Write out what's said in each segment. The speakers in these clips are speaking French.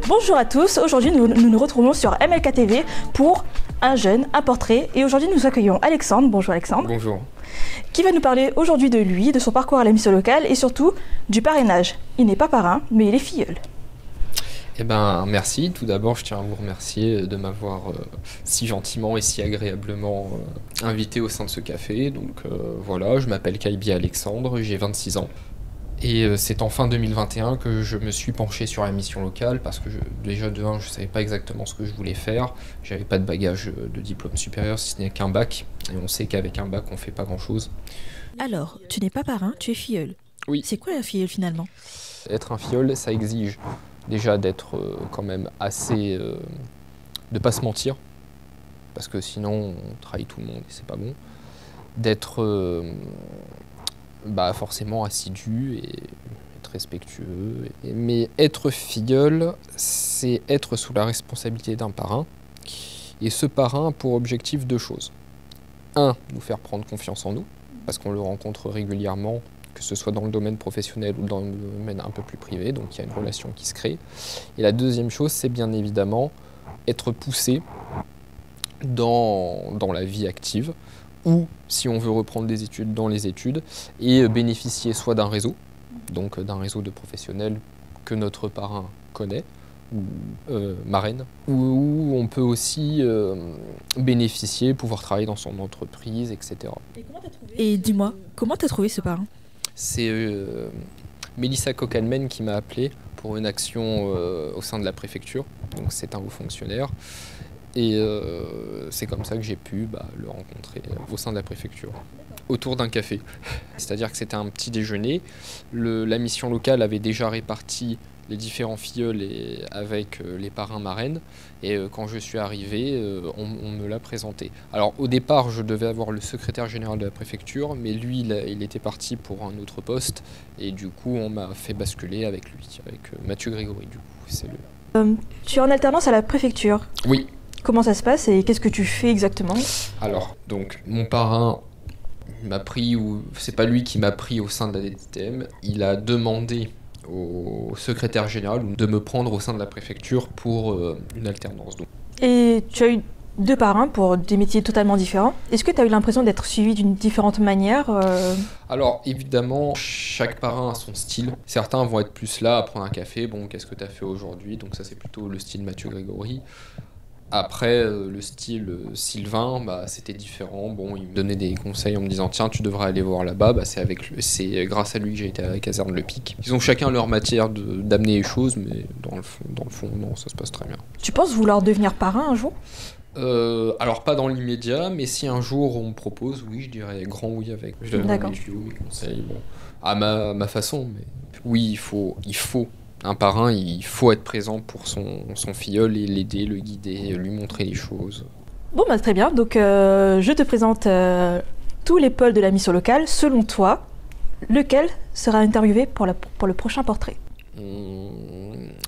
Bonjour à tous, aujourd'hui nous retrouvons sur MLK TV pour un jeune, un portrait. Et aujourd'hui nous accueillons Alexandre. Bonjour Alexandre. Bonjour. Qui va nous parler aujourd'hui de lui, de son parcours à la mission locale et surtout du parrainage. Il n'est pas parrain, mais il est filleul. Eh ben, merci. Tout d'abord, je tiens à vous remercier de m'avoir si gentiment et si agréablement invité au sein de ce café. Donc voilà, je m'appelle Kaibi Alexandre, j'ai 26 ans. Et c'est en fin 2021 que je me suis penché sur la mission locale parce que déjà de 1, je ne savais pas exactement ce que je voulais faire. J'avais pas de bagage de diplôme supérieur si ce n'est qu'un bac. Et on sait qu'avec un bac, on fait pas grand-chose. Alors, tu n'es pas parrain, tu es filleul. Oui. C'est quoi un filleul finalement? Être un filleul, ça exige déjà d'être quand même assez... de pas se mentir, parce que sinon on trahit tout le monde et c'est pas bon. D'être forcément assidu et être respectueux. Mais être filleul, c'est être sous la responsabilité d'un parrain. Et ce parrain a pour objectif 2 choses. 1, nous faire prendre confiance en nous, parce qu'on le rencontre régulièrement, que ce soit dans le domaine professionnel ou dans le domaine un peu plus privé, donc il y a une relation qui se crée. Et la deuxième chose, c'est bien évidemment être poussé dans la vie active, ou si on veut reprendre des études, dans les études, et bénéficier soit d'un réseau, donc d'un réseau de professionnels que notre parrain connaît, ou marraine, où on peut aussi bénéficier, pouvoir travailler dans son entreprise, etc. Et dis-moi, comment t'as trouvé ce parrain? C'est Mélissa Kokanmen qui m'a appelé pour une action au sein de la préfecture, donc c'est un haut fonctionnaire. Et c'est comme ça que j'ai pu le rencontrer au sein de la préfecture, autour d'un café. C'est-à-dire que c'était un petit déjeuner. La mission locale avait déjà réparti les différents filleuls avec les parrains marraines. Et quand je suis arrivé, on me l'a présenté. Alors au départ, je devais avoir le secrétaire général de la préfecture, mais lui, il était parti pour un autre poste. Et du coup, on m'a fait basculer avec lui, avec Mathieu Grégory. Du coup, c'est tu es en alternance à la préfecture. Oui. Comment ça se passe et qu'est-ce que tu fais exactement? Alors, donc, mon parrain m'a pris, ou c'est pas lui qui m'a pris au sein de la DTM, il a demandé au secrétaire général de me prendre au sein de la préfecture pour une alternance. Donc. Et tu as eu 2 parrains pour des métiers totalement différents. Est-ce que tu as eu l'impression d'être suivi d'une différente manière? Alors, évidemment, chaque parrain a son style. Certains vont être plus là à prendre un café. Bon, qu'est-ce que tu as fait aujourd'hui? Donc ça, c'est plutôt le style Mathieu Grégory. Après, le style Sylvain, c'était différent. Bon, il me donnait des conseils en me disant « Tiens, tu devrais aller voir là-bas ». C'est grâce à lui que j'ai été à la caserne Le Pic. Ils ont chacun leur matière d'amener les choses, mais dans le fond, non, ça se passe très bien. Tu penses vouloir devenir parrain un jour? Alors, pas dans l'immédiat, mais si un jour on me propose, oui, je dirais grand oui avec. Je donnerai mes tuyaux, mes conseils, bon, à ma façon. Mais oui, il faut. Un parrain, il faut être présent pour son filleul et l'aider, le guider, lui montrer les choses. Bon, très bien. Donc, je te présente tous les pôles de la mission locale. Selon toi, lequel sera interviewé pour le prochain portrait?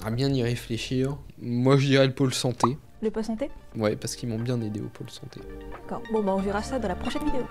À bien y réfléchir. Moi, je dirais le pôle santé. Le pôle santé? Ouais, parce qu'ils m'ont bien aidé au pôle santé. D'accord. Bon, on verra ça dans la prochaine vidéo.